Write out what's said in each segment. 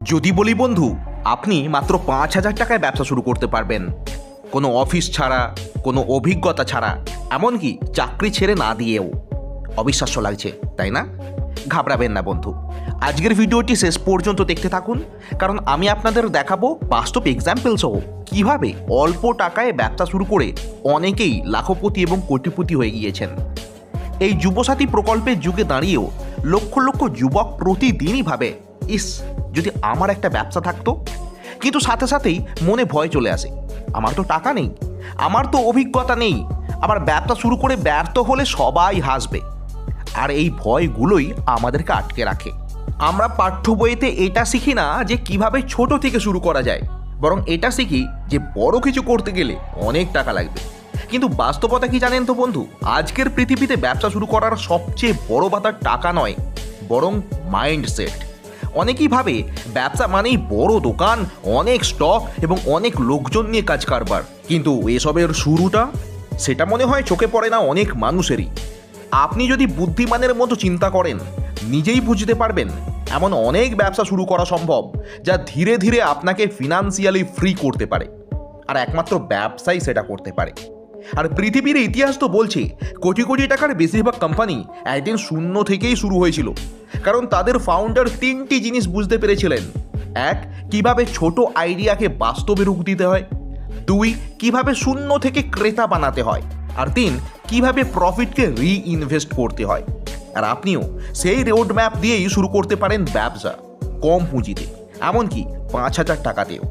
যদি বলি বন্ধু, আপনি মাত্র ৫,০০০ টাকায় ব্যবসা শুরু করতে পারবেন, কোনো অফিস ছাড়া, কোনো অভিজ্ঞতা ছাড়া, এমনকি চাকরি ছেড়ে না দিয়েও। অবিশ্বাস্য লাগছে, তাই না? ঘাবড়াবেন না বন্ধু, আজকের ভিডিওটি শেষ পর্যন্ত দেখতে থাকুন, কারণ আমি আপনাদের দেখাবো বাস্তব এক্সাম্পল সহ কীভাবে অল্প টাকায় ব্যবসা শুরু করে অনেকেই লাখপতি এবং কোটিপতি হয়ে গিয়েছেন। এই যুবসাথী প্রকল্পের যুগে দাঁড়িয়েও লক্ষ লক্ষ যুবক প্রতিদিনই ভাবে, ইস, যদি আমার একটা ব্যবসা থাকতো। কিন্তু সাথে সাথেই মনে ভয় চলে আসে, আমার তো টাকা নেই, আমার তো অভিজ্ঞতা নেই, আবার ব্যবসা শুরু করে ব্যর্থ হলে সবাই হাসবে। আর এই ভয়গুলোই আমাদেরকে আটকে রাখে। আমরা পাঠ্য বইতে এটা শিখি না যে কিভাবে ছোট থেকে শুরু করা যায়, বরং এটা শিখি যে বড় কিছু করতে গেলে অনেক টাকা লাগবে। কিন্তু বাস্তবতা কি জানেন তো বন্ধু, আজকের পৃথিবীতে ব্যবসা শুরু করার সবচেয়ে বড় বাধা টাকা নয়, বরং মাইন্ডসেট। অনেকেই ভাবে ব্যবসা মানেই বড় দোকান, অনেক স্টক এবং অনেক লোকজন নিয়ে কাজ কারবার। কিন্তু এসবের শুরুটা, সেটা মনে হয় চোখে পড়ে না অনেক মানুষেরই। আপনি যদি বুদ্ধিমানের মতো চিন্তা করেন, নিজেই বুঝতে পারবেন এমন অনেক ব্যবসা শুরু করা সম্ভব যা ধীরে ধীরে আপনাকে ফিনান্সিয়ালি ফ্রি করতে পারে। আর একমাত্র ব্যবসাই সেটা করতে পারে। আর পৃথিবীর ইতিহাস তো বলছে কোটি কোটি টাকার বেশিরভাগ কোম্পানি একদিন শূন্য থেকেই শুরু হয়েছিল, কারণ তাদের ফাউন্ডার তিনটি জিনিস বুঝতে পেরেছিলেন। এক, কিভাবে ছোট আইডিয়াকে বাস্তবে রূপ দিতে হয়। দুই, কিভাবে শূন্য থেকে ক্রেতা বানাতে হয়। আর তিন, কিভাবে প্রফিটকে রিইনভেস্ট করতে হয়। আর আপনিও সেই রোড ম্যাপ দিয়েই শুরু করতে পারেন ব্যবসা, কম পুঁজিতে, এমনকি ৫,০০০ টাকাতেও।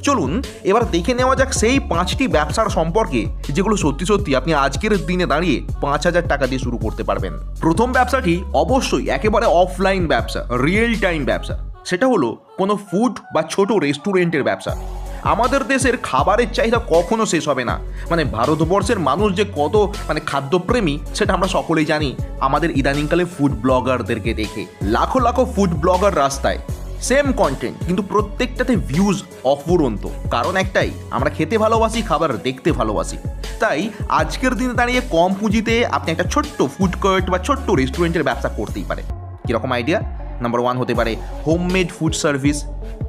চলুন এবার দেখে নেওয়া যাক সেই ৫টি ব্যবসার সম্পর্কে যেগুলো সত্যি সত্যি আপনি আজকের দিনে দাঁড়িয়ে ৫,০০০ টাকা দিয়ে শুরু করতে পারবেন। প্রথম ব্যবসাটি অবশ্যই একেবারে অফলাইন ব্যবসা, রিয়েল টাইম ব্যবসা। সেটা হলো কোনো ফুড বা ছোট রেস্টুরেন্টের ব্যবসা। আমাদের দেশের খাবারের চাহিদা কখনো শেষ হবে না। ভারতবর্ষের মানুষ যে কত খাদ্যপ্রেমী সেটা আমরা সকলেই জানি, আমাদের ইদানিংকালে ফুড ব্লগারদেরকে দেখে। লাখো লাখো ফুড ব্লগার রাস্তায়, সেম কন্টেন্ট, কিন্তু প্রত্যেকটাতে ভিউজ অফুরন্ত। কারণ একটাই, আমরা খেতে ভালোবাসি, খাবার দেখতে ভালোবাসি। তাই আজকের দিনে দাঁড়িয়ে কম পুঁজিতে আপনি একটা ছোট্ট ফুড কোর্ট বা ছোট্ট রেস্টুরেন্টের ব্যবসা করতেই পারে। কীরকম আইডিয়া? নাম্বার 1 হতে পারে হোমমেড ফুড সার্ভিস।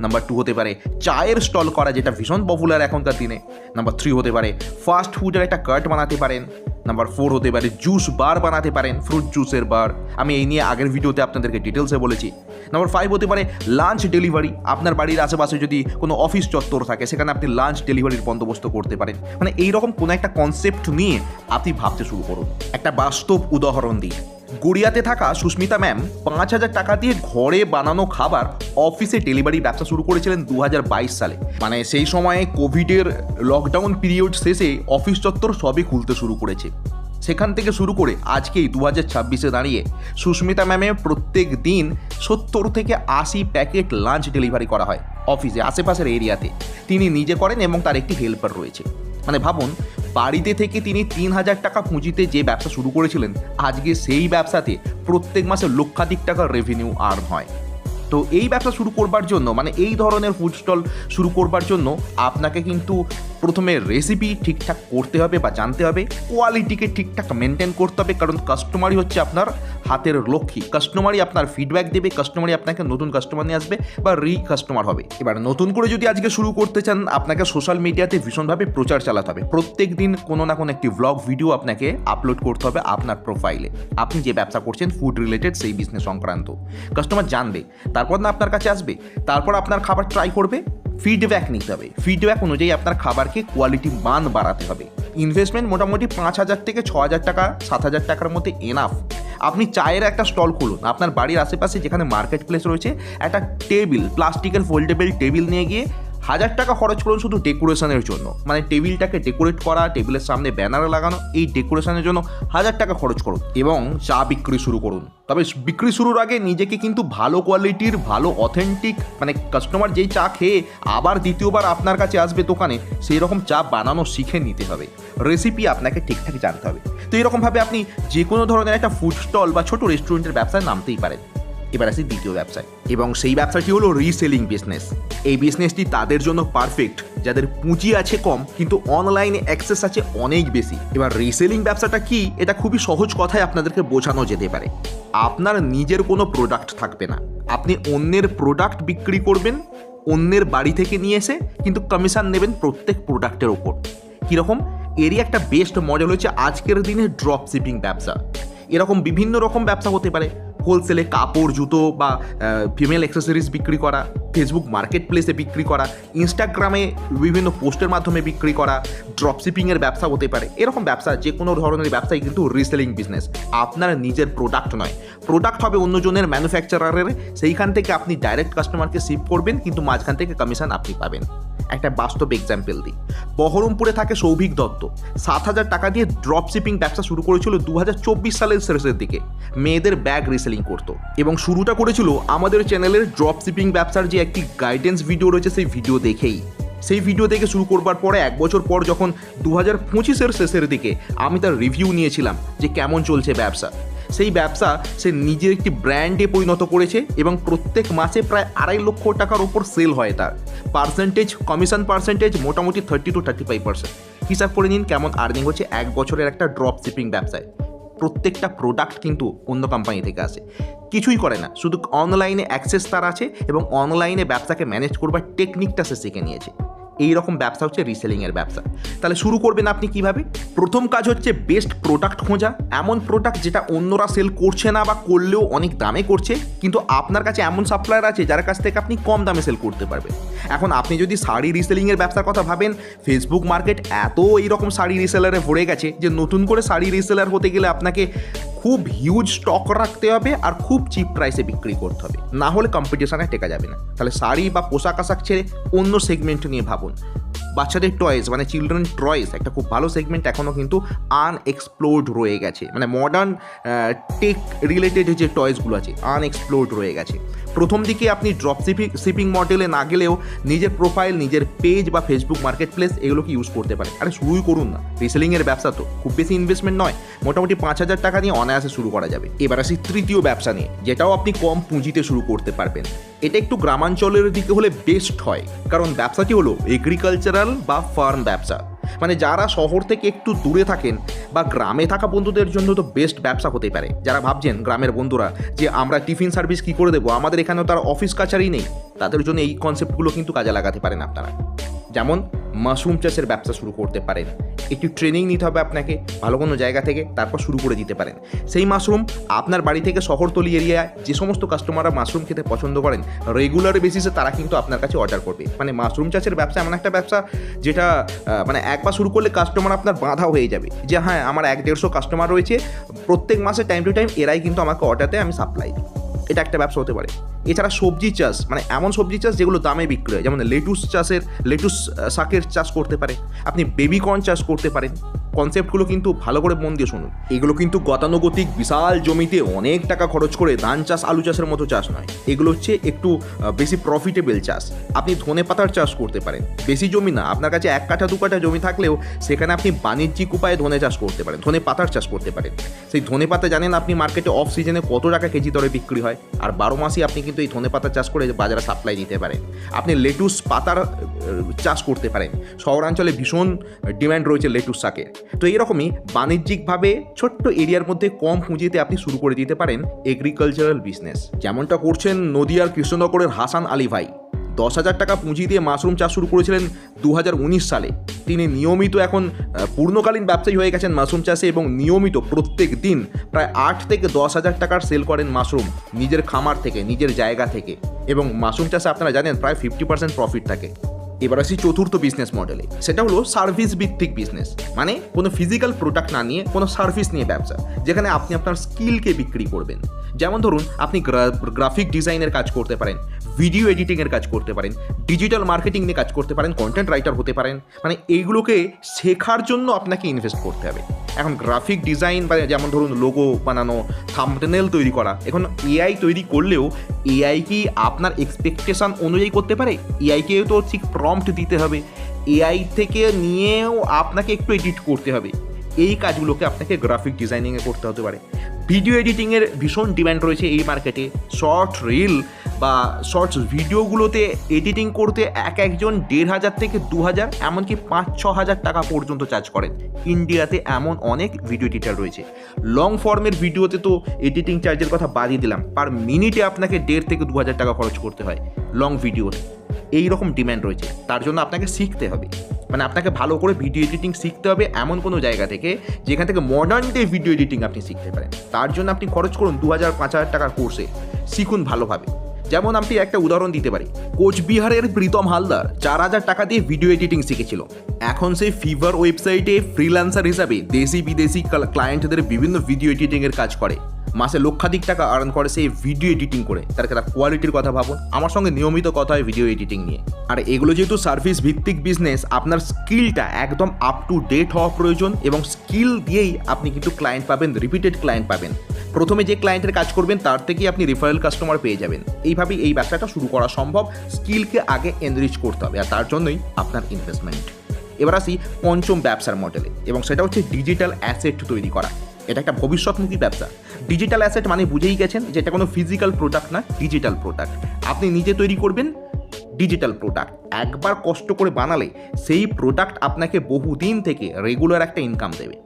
নাম্বার 2 হতে পারে চায়ের স্টল করা, যেটা ভীষণ পপুলার এখনকার দিনে। নাম্বার 3 হতে পারে ফাস্ট ফুডের একটা কার্ট বানাতে পারেন। নাম্বার 4 হতে পারে জুস বার বানাতে পারেন, ফ্রুট জুসের বার। আমি এই নিয়ে আগের ভিডিওতে আপনাদেরকে ডিটেলসে বলেছি। নাম্বার 5 হতে পারে লাঞ্চ ডেলিভারি। আপনার বাড়ির আশেপাশে যদি কোনো অফিস চত্বর থাকে, সেখানে আপনি লাঞ্চ ডেলিভারির বন্দোবস্ত করতে পারেন। এইরকম কোনো একটা কনসেপ্ট নিয়ে আপনি ভাবতে শুরু করুন। একটা বাস্তব উদাহরণ দিই। গড়িয়াতে থাকা সুস্মিতা ম্যাম ৫,০০০ টাকা দিয়ে ঘরে বানানো খাবার অফিসে ডেলিভারি ব্যবসা শুরু করেছিলেন ২০২২ সালে। সেই সময়ে কোভিডের লকডাউন পিরিয়ড শেষে অফিস চত্বর সবই খুলতে শুরু করেছে। সেখান থেকে শুরু করে আজকেই ২০২৬-এ দাঁড়িয়ে সুস্মিতা ম্যামের প্রত্যেক দিন ৭০ থেকে ৮০ প্যাকেট লাঞ্চ ডেলিভারি করা হয় অফিসে, আশেপাশের এরিয়াতে। তিনি নিজে করেন এবং তার একটি হেল্পার রয়েছে। ভাবুন, বাড়িতে থেকে তিনি ৩,০০০ টাকা পুঁজিতে যে ব্যবসা শুরু করেছিলেন, আজকে সেই ব্যবসাতে প্রত্যেক মাসে লক্ষাধিক টাকার রেভিনিউ আর্ন হয়। তো এই ব্যবসা শুরু করবার জন্য, এই ধরনের ফুড স্টল শুরু করবার জন্য আপনাকে কিন্তু প্রথমে রেসিপি ঠিকঠাক করতে হবে বা জানতে হবে, কোয়ালিটিকে ঠিকঠাক মেনটেন করতে হবে, কারণ কাস্টমারই হচ্ছে আপনার হাতের লক্ষ্মী। কাস্টমারই আপনার ফিডব্যাক দেবে, কাস্টমারই আপনাকে নতুন কাস্টমার নিয়ে আসবে বা কাস্টমার হবে। এবার নতুন করে যদি আজকে শুরু করতে চান, আপনাকে সোশ্যাল মিডিয়াতে ভীষণভাবে প্রচার চালাতে হবে। প্রত্যেক দিন কোনো না কোনো একটি ভ্লগ ভিডিও আপনাকে আপলোড করতে হবে আপনার প্রোফাইলে। আপনি যে ব্যবসা করছেন ফুড রিলেটেড, সেই বিজনেস সংক্রান্ত, কাস্টমার জানবে, তারপর না আপনার কাছে আসবে, তারপর আপনার খাবার ট্রাই করবে, ফিডব্যাক নিতে হবে। ফিডব্যাক অনুযায়ী আপনার খাবারকে কোয়ালিটি মান বাড়াতে হবে। ইনভেস্টমেন্ট মোটামুটি ৫,০০০ থেকে ৬,০০০ টাকা, ৭,০০০ টাকার মধ্যে এনাফ। আপনি চায়ের একটা স্টল খুলুন, আপনার বাড়ির আশেপাশে যেখানে মার্কেট প্লেস রয়েছে, একটা টেবিল, প্লাস্টিকের ফোল্ডেবল টেবিল নিয়ে গিয়ে ১,০০০ টাকা খরচ করুন শুধু ডেকোরেশনের জন্য। টেবিলটাকে ডেকোরেট করা, টেবিলের সামনে ব্যানার লাগানো, এই ডেকোরেশনের জন্য ১,০০০ টাকা খরচ করুন এবং চা বিক্রি শুরু করুন। তবে বিক্রি শুরুর আগে নিজেকে কিন্তু ভালো কোয়ালিটির, ভালো অথেন্টিক, কাস্টমার যেই চা খেয়ে আবার দ্বিতীয়বার আপনার কাছে আসবে দোকানে, সেই রকম চা বানানো শিখে নিতে হবে। রেসিপি আপনাকে ঠিকঠাক জানতে হবে। তো এরকমভাবে আপনি যে কোনো ধরনের একটা ফুড স্টল বা ছোট রেস্টুরেন্টের ব্যবসায় নামতেই পারেন। এবার আসি দ্বিতীয় ব্যবসায়, এবং সেই ব্যবসাটি হলো রিসেলিং বিজনেস। এই বিজনেসটি তাদের জন্য পারফেক্ট যাদের পুঁজি আছে কম কিন্তু অনলাইনে অ্যাক্সেস আছে অনেক বেশি। এবার রিসেলিং ব্যবসাটা কি, এটা খুবই সহজ কথায় আপনাদেরকে বোঝানো যেতে পারে। আপনার নিজের কোনো প্রোডাক্ট থাকবে না, আপনি অন্যের প্রোডাক্ট বিক্রি করবেন, অন্যের বাড়ি থেকে নিয়ে এসে কিন্তু কমিশন নেবেন প্রত্যেক প্রোডাক্টের ওপর। কীরকম, এরই একটা বেস্ট মডেল হচ্ছে আজকের দিনে ড্রপ শিপিং ব্যবসা। এরকম বিভিন্ন রকম ব্যবসা হতে পারে, হোলসেলে কাপড়, জুতো বা ফিমেল অ্যাক্সেসরিজ বিক্রি করা, ফেসবুক মার্কেট প্লেসে বিক্রি করা, ইনস্টাগ্রামে বিভিন্ন পোস্টের মাধ্যমে বিক্রি করা, ড্রপশিপিংয়ের ব্যবসা হতে পারে। এরকম ব্যবসা, যে কোনো ধরনের ব্যবসাই কিন্তু রিসেলিং বিজনেস। আপনার নিজের প্রোডাক্ট নয়, প্রোডাক্ট হবে অন্যজনের ম্যানুফ্যাকচারারের, সেইখান থেকে আপনি ডাইরেক্ট কাস্টমারকে শিপ করবেন, কিন্তু মাঝখান থেকে কমিশন আপনি পাবেন। একটা বাস্তব এক্সাম্পল দিই, বহরমপুরে থাকে সৌভিক দত্ত। 7,000 টাকা দিয়ে ড্রপ শিপিং ব্যবসা শুরু করেছিল 2024 সালের শেষের দিকে। মেয়েদের ব্যাগ রিসেলিং করতো এবং শুরুটা করেছিল আমাদের চ্যানেলের ড্রপ শিপিং ব্যবসার যে একটি গাইডেন্স ভিডিও রয়েছে সেই ভিডিও দেখেই। সেই ভিডিও দেখে শুরু করবার পরে 1 বছর পর যখন 2025-এর শেষের দিকে আমি তার রিভিউ নিয়েছিলাম যে কেমন চলছে ব্যবসা, সেই ব্যবসা সে নিজের একটি ব্র্যান্ডে পরিণত করেছে এবং প্রত্যেক মাসে প্রায় 2.5 লক্ষ টাকার ওপর সেল হয় তার। পার্সেন্টেজ, কমিশন পার্সেন্টেজ মোটামুটি 30 to 35%। হিসাব করে নিন কেমন আর্নিং হচ্ছে 1 বছরের একটা ড্রপ শিপিং ব্যবসায়। প্রত্যেকটা প্রোডাক্ট কিন্তু অন্য কোম্পানি থেকে আসে, কিছুই করে না, শুধু অনলাইনে অ্যাক্সেস তার আছে এবং অনলাইনে ব্যবসাকে ম্যানেজ করবার টেকনিকটা সে শিখে নিয়েছে। এই রকম ব্যবসা হচ্ছে রিসেলিংয়ের ব্যবসা। তাহলে শুরু করবেন আপনি কিভাবে? প্রথম কাজ হচ্ছে বেস্ট প্রোডাক্ট খোঁজা, এমন প্রোডাক্ট যেটা অন্যরা সেল করছে না বা করলেও অনেক দামে করছে, কিন্তু আপনার কাছে এমন সাপ্লায়ার আছে যার কাছ থেকে আপনি কম দামে সেল করতে পারবেন। এখন আপনি যদি শাড়ি রিসেলিংয়ের ব্যবসার কথা ভাবেন, ফেসবুক মার্কেট এত এইরকম শাড়ি রিসেলারে ভরে গেছে যে নতুন করে শাড়ি রিসেলার হতে গেলে আপনাকে খুব হিউজ স্টক রাখতে হবে আর খুব চিপ প্রাইসে বিক্রি করতে হবে, না হলে কম্পিটিশনে টেকা যাবে না। তাহলে শাড়ি বা পোশাক আশাক ছেড়ে অন্য সেগমেন্ট নিয়ে ভাবুন। বাচ্চাদের টয়েস মানে চিলড্রেন টয়েস একটা খুব ভালো সেগমেন্ট, এখনও কিন্তু আনএক্সপ্লোর্ড রয়ে গেছে। মানে মডার্ন টেক রিলেটেড যে টয়েসগুলো আছে আনএক্সপ্লোর্ড রয়ে গেছে। প্রথম দিকে আপনি ড্রপ শিপিং মডেলে না গেলেও নিজের প্রোফাইল, নিজের পেজ বা ফেসবুক মার্কেট প্লেস এগুলোকে ইউজ করতে পারে। আরে শুরুই করুন না, রিসেলিংয়ের ব্যবসা তো খুব বেশি ইনভেস্টমেন্ট নয়, মোটামুটি 5,000 টাকা নিয়ে অনায়াসে শুরু করা যাবে। এবার আসি তৃতীয় ব্যবসা নিয়ে, যেটাও আপনি কম পুঁজিতে শুরু করতে পারবেন। এটা একটু গ্রামাঞ্চলের দিকে হলে বেস্ট হয়, কারণ ব্যবসাটি হলো এগ্রিকালচারাল বা ফার্ম ব্যবসা। মানে যারা শহর থেকে একটু দূরে থাকেন বা গ্রামে থাকা বন্ধুদের জন্য তো বেস্ট ব্যবসা হতে পারে। যারা ভাবছেন গ্রামের বন্ধুরা যে আমরা টিফিন সার্ভিস কী করে দেবো, আমাদের এখানেও তার অফিস কাছারি নেই, তাদের জন্য এই কনসেপ্টগুলো কিন্তু কাজে লাগাতে পারেন আপনারা। যেমন মাশরুম চাষের ব্যবসা শুরু করতে পারেন, একটু ট্রেনিং নিতে হবে আপনাকে ভালো কোনো জায়গা থেকে, তারপর শুরু করে দিতে পারেন। সেই মাশরুম আপনার বাড়ি থেকে শহরতলি এরিয়ায় যে সমস্ত কাস্টমাররা মাশরুম খেতে পছন্দ করেন, রেগুলার বেসিসে তারা কিন্তু আপনার কাছে অর্ডার করবে। মানে মাশরুম চাষের ব্যবসা এমন একটা ব্যবসা যেটা মানে একবার শুরু করলে কাস্টমার আপনার বাঁধা হয়ে যাবে যে হ্যাঁ আমার 100-150 কাস্টমার রয়েছে, প্রত্যেক মাসে টাইম টু টাইম এরাই কিন্তু আমাকে অর্ডার দেয়, আমি সাপ্লাই দিই। এটা একটা ব্যবসা হতে পারে। এছাড়া সবজি চাষ, মানে এমন সবজি চাষ যেগুলো দামে বিক্রি হয়, যেমন লেটুস শাকের চাষ করতে পারে, আপনি বেবি কর্ন চাষ করতে পারেন। কনসেপ্টগুলো কিন্তু ভালো করে মন দিয়ে শুনুন। এগুলো কিন্তু গতানুগতিক বিশাল জমিতে অনেক টাকা খরচ করে ধান চাষ, আলু চাষের মতো চাষ নয়। এগুলো হচ্ছে একটু বেশি প্রফিটেবল চাষ। আপনি ধনে পাতার চাষ করতে পারেন, বেশি জমি না, আপনার কাছে 1 কাঠা 2 কাঠা জমি থাকলেও সেখানে আপনি বাণিজ্যিক উপায়ে ধনে চাষ করতে পারেন, ধনে পাতার চাষ করতে পারেন। সেই ধনে পাতা জানেন আপনি মার্কেটে অফ সিজনে কত টাকা কেজি দরে বিক্রি হয়, আর 12 মাসই আপনি কিন্তু এই ধনে পাতা চাষ করে বাজারে সাপ্লাই দিতে পারেন। আপনি লেটুস পাতার চাষ করতে পারেন, শহরাঞ্চলে ভীষণ ডিম্যান্ড রয়েছে লেটুস শাকের। তো এইরকমই বাণিজ্যিকভাবে ছোট্ট এরিয়ার মধ্যে কম পুঁজিতে আপনি শুরু করে দিতে পারেন এগ্রিকালচারাল বিজনেস, যেমনটা করছেন নদিয়ার কৃষ্ণনগরের হাসান আলী ভাই। 10,000 টাকা পুঁজি দিয়ে মাশরুম চাষ শুরু করেছিলেন 2019 সালে। তিনি নিয়মিত এখন পূর্ণকালীন ব্যবসায়ী হয়ে গেছেন মাশরুম চাষে এবং নিয়মিত প্রত্যেক দিন প্রায় 8 থেকে 10,000 টাকার সেল করেন মাশরুম নিজের খামার থেকে, নিজের জায়গা থেকে। এবং মাশরুম চাষে আপনারা জানেন প্রায় 50% প্রফিট থাকে। এবার আসি চতুর্থ বিজনেস মডেলে, সেটা হলো সার্ভিস ভিত্তিক বিজনেস। মানে কোনো ফিজিক্যাল প্রোডাক্ট না নিয়ে কোনো সার্ভিস নিয়ে ব্যবসা, যেখানে আপনি আপনার স্কিলকে বিক্রি করবেন। যেমন ধরুন আপনি গ্রাফিক ডিজাইনের কাজ করতে পারেন, ভিডিও এডিটিংয়ের কাজ করতে পারেন, ডিজিটাল মার্কেটিং নিয়ে কাজ করতে পারেন, কন্টেন্ট রাইটার হতে পারেন। মানে এইগুলোকে শেখার জন্য আপনাকে ইনভেস্ট করতে হবে। এখন গ্রাফিক ডিজাইন বা যেমন ধরুন লোগো বানানো, থাম্বনেল তৈরি করা, এখন এআই তৈরি করলেও এআই কি আপনার এক্সপেকটেশন অনুযায়ী করতে পারে? এআইকেও তো ঠিক প্রম্পট দিতে হবে, এআই থেকে নিয়েও আপনাকে একটু এডিট করতে হবে। এই কাজগুলোকে আপনাকে গ্রাফিক ডিজাইনিংয়ে করতে হতে পারে। ভিডিও এডিটিংয়ের ভীষণ ডিম্যান্ড রয়েছে এই মার্কেটে। শর্ট রিল বা শর্টস ভিডিওগুলোতে এডিটিং করতে একজন 1,500 থেকে 2,000 এমনকি 5-6,000 টাকা পর্যন্ত চার্জ করেন। ইন্ডিয়াতে এমন অনেক ভিডিও এডিটার রয়েছে। লং ফর্মের ভিডিওতে তো এডিটিং চার্জের কথা বাদই দিলাম, পার মিনিটে আপনাকে 1,500 থেকে 2,000 টাকা খরচ করতে হয় লং ভিডিওতে। এই রকম ডিম্যান্ড রয়েছে। তার জন্য আপনাকে শিখতে হবে, মানে আপনাকে ভালো করে ভিডিও এডিটিং শিখতে হবে এমন কোনো জায়গা থেকে যেখান থেকে মডার্ন ডে ভিডিও এডিটিং আপনি শিখতে পারেন। তার জন্য আপনি খরচ করুন 2,000-5,000 টাকার কোর্সে, শিখুন ভালোভাবে। যেমন আপনি একটা উদাহরণ দিতে পারি, কোচবিহারের প্রীতম হালদার 4,000 টাকা দিয়ে ভিডিও এডিটিং শিখেছিল। এখন সেই ফিভার ওয়েবসাইটে ফ্রিল্যান্সার হিসাবে দেশি বিদেশি ক্লায়েন্টদের বিভিন্ন ভিডিও এডিটিংয়ের কাজ করে। মাসে লক্ষাধিক টাকা আর্ন করে সেই ভিডিও এডিটিং করে। তার কোয়ালিটির কথা ভাবুন। আমার সঙ্গে নিয়মিত কথা হয় ভিডিও এডিটিং নিয়ে। আর এগুলো যেহেতু সার্ভিস ভিত্তিক বিজনেস, আপনার স্কিলটা একদম আপ টু ডেট হওয়া প্রয়োজন, এবং স্কিল দিয়েই আপনি কিন্তু ক্লায়েন্ট পাবেন, রিপিটেড ক্লায়েন্ট পাবেন। প্রথমে যে ক্লায়েন্টের কাজ করবেন তার থেকেই আপনি রেফারেল কাস্টমার পেয়ে যাবেন। এইভাবেই এই ব্যবসাটা শুরু করা সম্ভব। স্কিলকে আগে এনরিচ করতে হবে, আর তার জন্যই আপনার ইনভেস্টমেন্ট। এবার আসি পঞ্চম ব্যবসার মডেলে, এবং সেটা হচ্ছে ডিজিটাল অ্যাসেট তৈরি করা। এটা একটা ভবিষ্যৎমুখী ব্যবসা। ডিজিটাল অ্যাসেট মানে বুঝেই গেছেন যে এটা কোনো ফিজিক্যাল প্রোডাক্ট না, ডিজিটাল প্রোডাক্ট। আপনি নিজে তৈরি করবেন ডিজিটাল প্রোডাক্ট। একবার কষ্ট করে বানালে সেই প্রোডাক্ট আপনাকে বহুদিন থেকে রেগুলার একটা ইনকাম দেবে।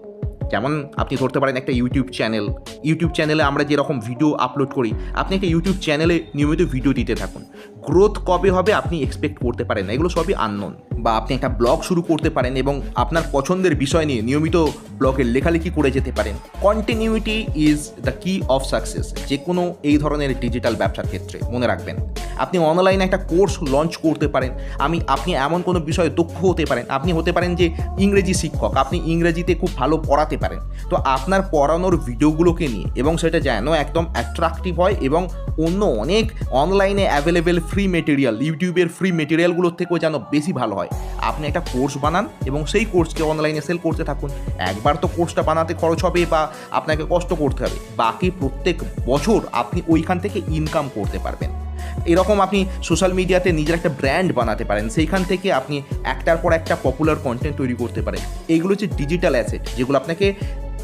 যেমন আপনি ধরতে পারেন একটা ইউটিউব চ্যানেলে আমরা যেরকম ভিডিও আপলোড করি, আপনি একটা ইউটিউব চ্যানেলে নিয়মিত ভিডিও দিতে থাকুন। গ্রোথ কবে হবে আপনি এক্সপেক্ট করতে পারেন না, এগুলো সবই আননোন। বা আপনি একটা ব্লগ শুরু করতে পারেন এবং আপনার পছন্দের বিষয় নিয়ে নিয়মিত ব্লগের লেখালেখি করে যেতে পারেন। কন্টিনিউইটি ইজ দ্য কি অফ সাকসেস যে কোনো এই ধরনের ডিজিটাল ব্যবসার ক্ষেত্রে, মনে রাখবেন। আপনি অনলাইনে একটা কোর্স লঞ্চ করতে পারেন। আপনি এমন কোনো বিষয়ে দক্ষ হতে পারেন। আপনি হতে পারেন যে ইংরেজি শিক্ষক, আপনি ইংরেজিতে খুব ভালো পড়াতে পারেন। তো আপনার পড়ানোর ভিডিওগুলোকে নিয়ে, এবং সেটা যেন একদম অ্যাট্রাকটিভ হয় এবং অন্য অনেক অনলাইনে অ্যাভেলেবেল ফ্রি মেটেরিয়াল, ইউটিউবের ফ্রি মেটেরিয়ালগুলোর থেকেও যেন বেশি ভালো হয়, আপনি একটা কোর্স বানান এবং সেই কোর্সকে অনলাইনে সেল করতে থাকুন। একবার তো কোর্সটা বানাতে খরচ হবে বা আপনাকে কষ্ট করতে হবে, বাকি প্রত্যেক বছর আপনি ওইখান থেকে ইনকাম করতে পারবেন। এরকম আপনি সোশ্যাল মিডিয়াতে নিজের একটা ব্র্যান্ড বানাতে পারেন, সেইখান থেকে আপনি একটার পর একটা পপুলার কন্টেন্ট তৈরি করতে পারেন। এইগুলো হচ্ছে ডিজিটাল অ্যাসেট, যেগুলো আপনাকে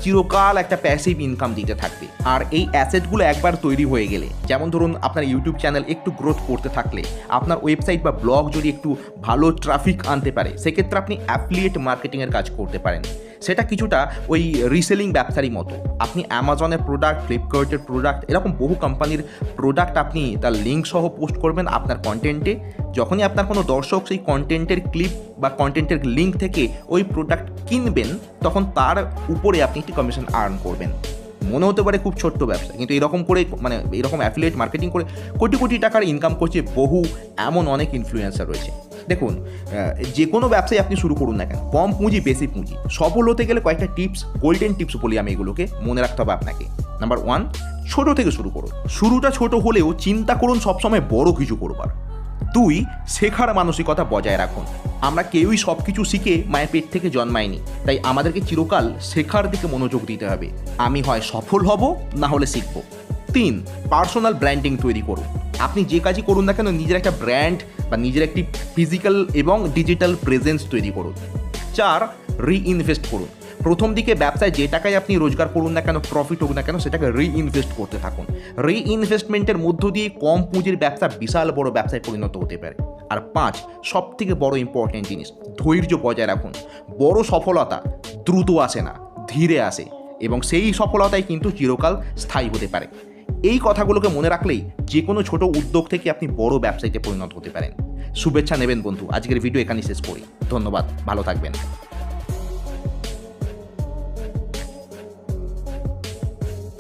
চিরকাল একটা প্যাসিভ ইনকাম দিতে থাকবে। আর এই অ্যাসেটগুলো একবার তৈরি হয়ে গেলে, যেমন ধরুন আপনার ইউটিউব চ্যানেল একটু গ্রোথ করতে থাকলে, আপনার ওয়েবসাইট বা ব্লগ যদি একটু ভালো ট্রাফিক আনতে পারে, সেক্ষেত্রে আপনি অ্যাফিলিয়েট মার্কেটিংয়ের কাজ করতে পারেন। সেটা কিছুটা ওই রিসেলিং ব্যবসারই মতো। আপনি অ্যামাজনের প্রোডাক্ট, ফ্লিপকার্টের প্রোডাক্ট, এরকম বহু কোম্পানির প্রোডাক্ট আপনি তার লিঙ্ক সহ পোস্ট করবেন আপনার কন্টেন্টে। যখনই আপনার কোনো দর্শক সেই কন্টেন্টের ক্লিপ বা কন্টেন্টের লিঙ্ক থেকে ওই প্রোডাক্ট কিনবেন, তখন তার উপরে আপনি একটি কমিশন আর্ন করবেন। মনে হতে পারে খুব ছোট্ট ব্যবসা, কিন্তু এরকম করে, মানে এরকম অ্যাফিলিয়েট মার্কেটিং করে কোটি কোটি টাকার ইনকাম করছে বহু এমন অনেক ইনফ্লুয়েন্সার রয়েছে। দেখুন, যে কোনো ব্যবসায় আপনি শুরু করুন না কেন, কম পুঁজি বেশি পুঁজি। সফল হতে গেলে কয়েকটা টিপস, গোল্ডেন টিপস বলি আমি, এগুলোকে মনে রাখতে হবে আপনাকে। নাম্বার 1, ছোট থেকে শুরু করুন। শুরুটা ছোট হলেও চিন্তা করুন সবসময় বড় কিছু করবার। 2, শেখার মানসিকতা বজায় রাখুন। আমরা কেউই সব কিছু শিখে মায়ের পেট থেকে জন্মাইনি, তাই আমাদেরকে চিরকাল শেখার দিকে মনোযোগ দিতে হবে। আমি হয় সফল হব, না হলে শিখব। 3, পার্সোনাল ব্র্যান্ডিং তৈরি করুন। আপনি যে কাজই করুন না কেন, নিজের একটা ব্র্যান্ড বা নিজের একটি ফিজিক্যাল এবং ডিজিটাল প্রেজেন্স তৈরি করুন। 4, রিইনভেস্ট করুন। প্রথম দিকে ব্যবসায় যে টাকায় আপনি রোজগার করুন না কেন, প্রফিট হোক না কেন, সেটাকে রিইনভেস্ট করতে থাকুন। রিইনভেস্টমেন্টের মধ্য দিয়ে কম পুঁজির ব্যবসা বিশাল বড় ব্যবসায় পরিণত হতে পারে। আর 5, সব থেকে বড় ইম্পর্টেন্ট জিনিস, ধৈর্য বজায় রাখুন। বড় সফলতা দ্রুত আসে না, ধীরে আসে, এবং সেই সফলতাই কিন্তু চিরকাল স্থায়ী হতে পারে। এই কথাগুলোকে মনে রাখলেই যে কোনো ছোট উদ্যোগ থেকে আপনি বড় ব্যবসায়ীতে পরিণত হতে পারেন। শুভেচ্ছা নেবেন বন্ধু। আজকের ভিডিও এখানেই শেষ করি। ধন্যবাদ, ভালো থাকবেন।